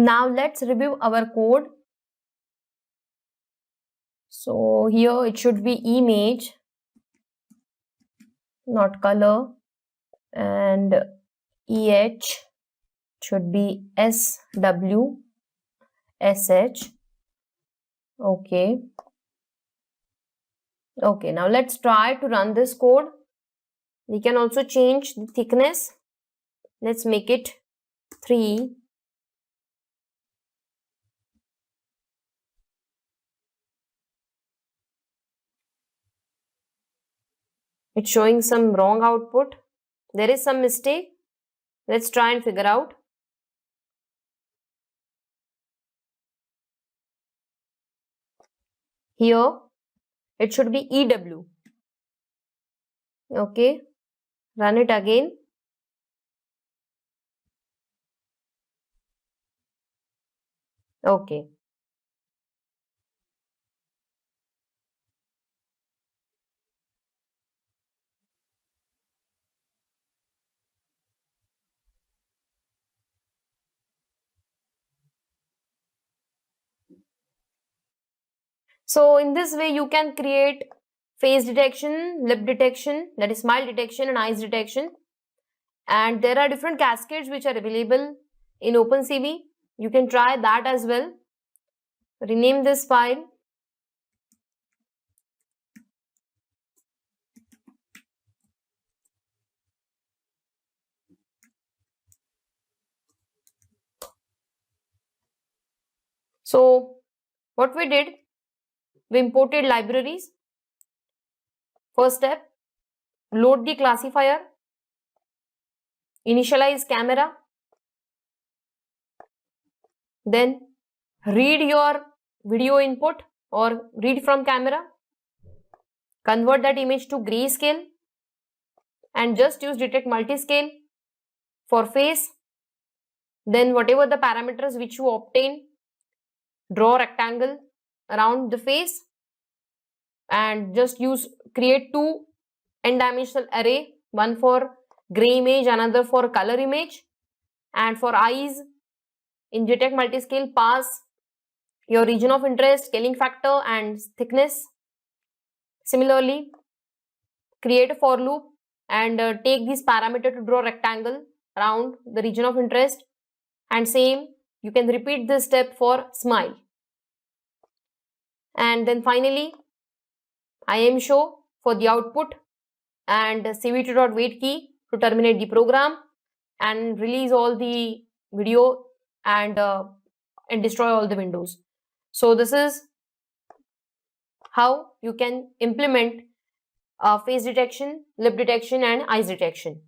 Now let's review our code. So here it should be image, not color, and EH should be SW, SH. Okay. Okay, now let's try to run this code. We can also change the thickness. Let's make it 3. It's showing some wrong output. There is some mistake. Let's try and figure out. Here, it should be EW. Okay, run it again. Okay. So in this way, you can create face detection, lip detection, that is smile detection and eyes detection. And there are different cascades which are available in OpenCV. You can try that as well. Rename this file. So what we did, we imported libraries. First step, load the classifier, initialize camera, then read your video input or read from camera, convert that image to grayscale and just use detect multiscale for face. Then whatever the parameters which you obtain, draw a rectangle around the face and just create 2 n-dimensional array, one for gray image, another for color image. And for eyes, in detect multiscale, pass your region of interest, scaling factor and thickness. Similarly, create a for loop and take this parameter to draw a rectangle around the region of interest. And same, you can repeat this step for smile. And then finally, IM show for the output and cvt.wait key to terminate the program and release all the video and destroy all the windows. So this is how you can implement face detection, lip detection and eyes detection.